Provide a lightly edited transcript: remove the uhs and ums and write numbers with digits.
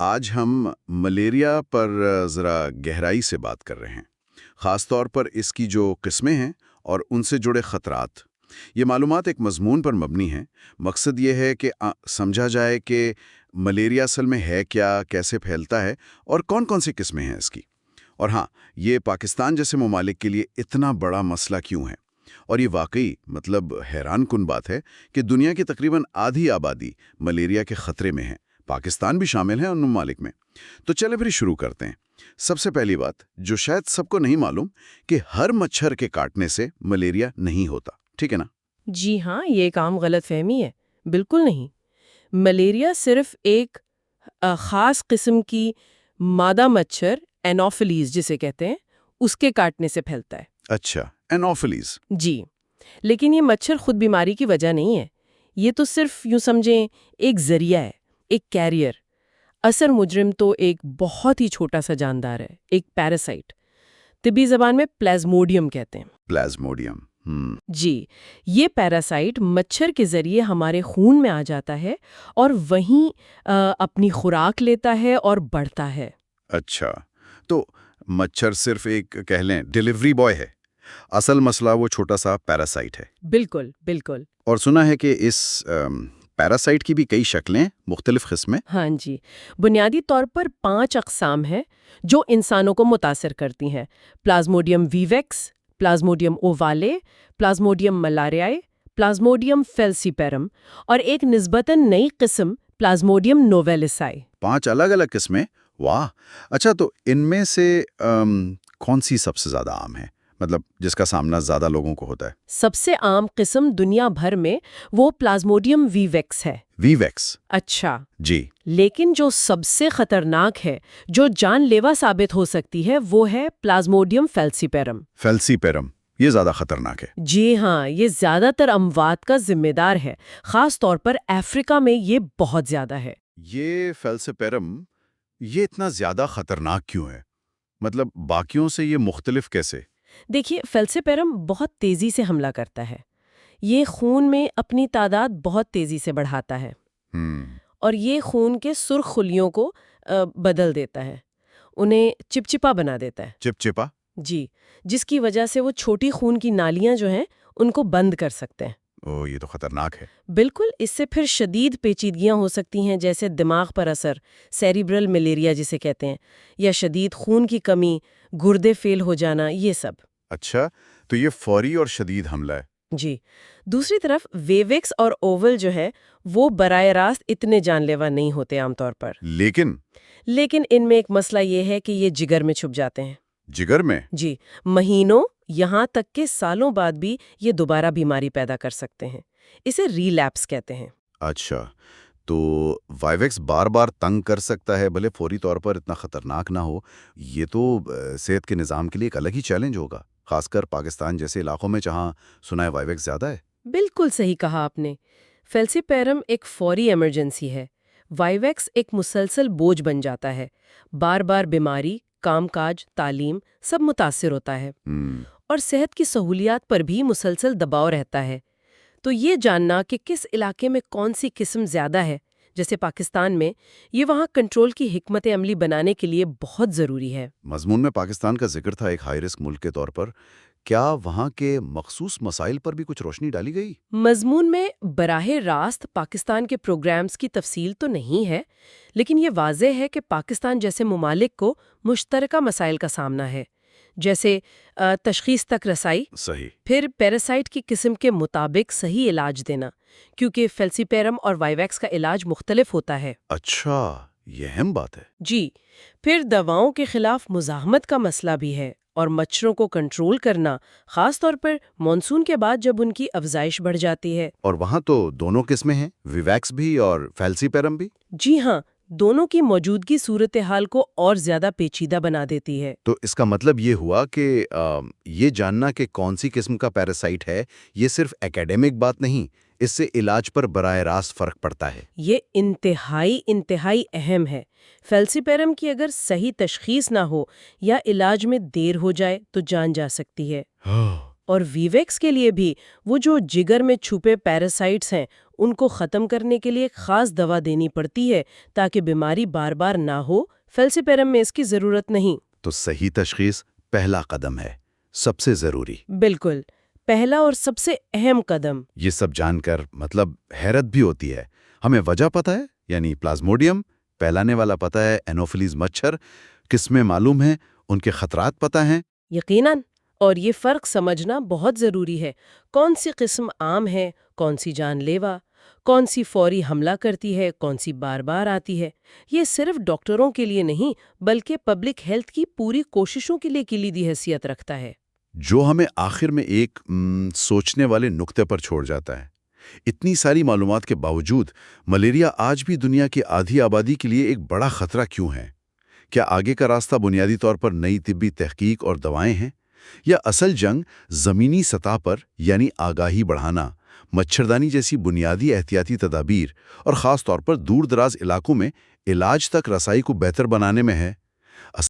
آج ہم ملیریا پر ذرا گہرائی سے بات کر رہے ہیں، خاص طور پر اس کی جو قسمیں ہیں اور ان سے جڑے خطرات۔ یہ معلومات ایک مضمون پر مبنی ہیں۔ مقصد یہ ہے کہ سمجھا جائے کہ ملیریا اصل میں ہے کیا، کیسے پھیلتا ہے اور کون کون سی قسمیں ہیں اس کی۔ اور ہاں، یہ پاکستان جیسے ممالک کے لیے اتنا بڑا مسئلہ کیوں ہے؟ اور یہ واقعی حیران کن بات ہے کہ دنیا کی تقریباً آدھی آبادی ملیریا کے خطرے میں ہے۔ پاکستان بھی شامل ہے ان ممالک میں۔ تو چلے پھر شروع کرتے ہیں۔ سب سے پہلی بات جو شاید سب کو نہیں معلوم کہ ہر مچھر کے کاٹنے سے ملیریا نہیں ہوتا، ٹھیک ہے نا؟ جی ہاں، یہ ایک عام غلط فہمی ہے۔ بالکل نہیں۔ ملیریا صرف ایک خاص قسم کی مادہ مچھر اینوفیلیز جسے کہتے ہیں اس کے کاٹنے سے پھیلتا ہے۔ اچھا، اینوفیلیز۔ جی، لیکن یہ مچھر خود بیماری کی وجہ نہیں ہے۔ یہ تو صرف یوں سمجھیں ایک ذریعہ ہے، ایک کیریئر۔ اصل مجرم تو ایک بہت ہی چھوٹا سا جاندار ہے، ایک پیراسائٹ۔ طبی زبان میں پلازموڈیم کہتے ہیں۔ پلازموڈیم۔ جی، یہ پیراسائٹ مچھر کے ذریعے ہمارے خون میں آ جاتا ہے اور وہیں اپنی خوراک لیتا ہے اور بڑھتا ہے۔ اچھا، تو مچھر صرف ایک کہہ لیں ڈیلیوری بوائے ہے، اصل مسئلہ وہ چھوٹا سا پیراسائٹ ہے۔ بالکل بالکل۔ اور سنا ہے کہ اس پیراسائٹ کی بھی کئی شکلیں، مختلف قسمیں۔ ہاں جی، بنیادی طور پر 5 اقسام ہیں جو انسانوں کو متاثر کرتی ہیں: پلازموڈیم ویویکس، پلازموڈیم اووالے، پلازموڈیم ملاریائے، پلازموڈیم فیلسیپیرم اور ایک نسبتاً نئی قسم پلازموڈیم نوویلسائی۔ 5 الگ الگ قسمیں، واہ! اچھا، تو ان میں سے کون سی سب سے زیادہ عام ہے؟ جس کا سامنا زیادہ لوگوں کو ہوتا ہے؟ سب سے عام قسم دنیا بھر میں وہ پلازموڈیم ویویکس ہے۔ ویویکس؟ اچھا جی۔ لیکن جو سب سے خطرناک ہے، جو جان لیوا ثابت ہو سکتی ہے، وہ ہے پلازموڈیم فیلسیپیرم۔ فیلسیپیرم، یہ زیادہ خطرناک ہے؟ جی ہاں، یہ زیادہ تر اموات کا ذمہ دار ہے، خاص طور پر افریقہ میں یہ بہت زیادہ ہے۔ یہ فیلسیپیرم، یہ اتنا زیادہ خطرناک کیوں ہے؟ باقیوں سے یہ مختلف کیسے؟ دیکھیے، فیلسیپیرم بہت تیزی سے حملہ کرتا ہے۔ یہ خون میں اپنی تعداد بہت تیزی سے بڑھاتا ہے اور یہ خون کے سرخ خلیوں کو بدل دیتا ہے، انہیں چپچپا بنا دیتا ہے۔ چپچپا؟ جی، جس کی وجہ سے وہ چھوٹی خون کی نالیاں جو ہیں ان کو بند کر سکتے ہیں۔ اوہ، یہ تو خطرناک ہے۔ بالکل، اس سے پھر شدید پیچیدگیاں ہو سکتی ہیں، جیسے دماغ پر اثر، سیریبرل ملیریا جسے کہتے ہیں، یا شدید خون کی کمی، گردے فیل ہو جانا، یہ سب۔ اچھا، تو یہ فوری اور شدید حملہ ہے۔ جی، دوسری طرف ویویکس اور اوول جو ہے وہ براہ راست اتنے جان لیوا نہیں ہوتے عام طور پر۔ لیکن ان میں ایک مسئلہ یہ ہے کہ یہ جگر میں چھپ جاتے ہیں۔ جگر میں؟ جی، مہینوں یہاں تک کہ سالوں بعد بھی یہ دوبارہ بیماری پیدا کر سکتے ہیں۔ اسے ریلیپس کہتے ہیں۔ اچھا، تو وائیویکس بار بار تنگ کر سکتا ہے، بھلے فوری طور پر اتنا خطرناک نہ ہو۔ یہ تو صحت کے نظام کے لیے ایک الگ ہی چیلنج ہوگا، خاص کر پاکستان جیسے علاقوں میں جہاں سنا ہے وائیویکس زیادہ ہے۔ بالکل صحیح کہا آپ نے۔ فیلسیپیرم ایک فوری ایمرجنسی ہے، وائیویکس ایک مسلسل بوجھ بن جاتا ہے۔ بار بار بیماری، کام کاج، تعلیم سب متاثر ہوتا ہے اور صحت کی سہولیات پر بھی مسلسل دباؤ رہتا ہے۔ تو یہ جاننا کہ کس علاقے میں کون سی قسم زیادہ ہے، جیسے پاکستان میں، یہ وہاں کنٹرول کی حکمت عملی بنانے کے لیے بہت ضروری ہے۔ مضمون میں پاکستان کا ذکر تھا ایک ہائی رسک ملک کے طور پر، کیا وہاں کے مخصوص مسائل پر بھی کچھ روشنی ڈالی گئی؟ مضمون میں براہ راست پاکستان کے پروگرامز کی تفصیل تو نہیں ہے، لیکن یہ واضح ہے کہ پاکستان جیسے ممالک کو مشترکہ مسائل کا سامنا ہے، جیسے تشخیص تک رسائی، صحیح، پھر پیراسائٹ کی قسم کے مطابق صحیح علاج دینا، کیونکہ فیلسیپیرم اور وائیویکس کا علاج مختلف ہوتا ہے۔ اچھا، یہ اہم بات ہے۔ جی، پھر دواؤں کے خلاف مزاحمت کا مسئلہ بھی ہے اور مچھروں کو کنٹرول کرنا، خاص طور پر مانسون کے بعد جب ان کی افزائش بڑھ جاتی ہے۔ اور وہاں تو دونوں قسمیں ہیں، ویویکس بھی اور فیلسیپیرم بھی؟ جی ہاں، دونوں کی موجودگی صورتحال کو اور زیادہ پیچیدہ بنا دیتی ہے۔ تو اس کا مطلب یہ ہوا کہ یہ جاننا کہ کون سی قسم کا پیراسائٹ ہے، یہ صرف ایکیڈیمک بات نہیں، اس سے علاج پر براہ راست فرق پڑتا ہے۔ یہ انتہائی اہم ہے۔ فیلسیپیرم کی اگر صحیح تشخیص نہ ہو یا علاج میں دیر ہو جائے تو جان جا سکتی ہے۔ اور ویویکس کے لیے بھی وہ جو جگر میں چھپے پیراسائٹس ہیں ان کو ختم کرنے کے لیے ایک خاص دوا دینی پڑتی ہے تاکہ بیماری بار بار نہ ہو۔ فیلسیپیرم میں اس کی ضرورت نہیں۔ تو صحیح تشخیص پہلا قدم ہے، سب سے ضروری۔ بالکل، پہلا اور سب سے اہم قدم۔ یہ سب جان کر حیرت بھی ہوتی ہے۔ ہمیں وجہ پتہ ہے، یعنی پلازموڈیم پھیلانے والا پتہ ہے، اینوفیلیز مچھر قسمیں معلوم ہیں، ان کے خطرات پتہ ہیں۔ یقیناً، اور یہ فرق سمجھنا بہت ضروری ہے۔ کون سی قسم عام ہے، کون سی جان لیوا، کون سی فوری حملہ کرتی ہے، کون سی بار بار آتی ہے۔ یہ صرف ڈاکٹروں کے لیے نہیں بلکہ پبلک ہیلتھ کی پوری کوششوں کے لیے کلیدی حیثیت رکھتا ہے۔ جو ہمیں آخر میں ایک سوچنے والے نقطے پر چھوڑ جاتا ہے۔ اتنی ساری معلومات کے باوجود ملیریا آج بھی دنیا کی آدھی آبادی کے لیے ایک بڑا خطرہ کیوں ہے؟ کیا آگے کا راستہ بنیادی طور پر نئی طبی تحقیق اور دوائیں ہیں، یا اصل جنگ زمینی سطح پر، یعنی آگاہی بڑھانا، مچھردانی جیسی بنیادی احتیاطی تدابیر اور خاص طور پر دور دراز علاقوں میں علاج تک رسائی کو بہتر بنانے میں ہے؟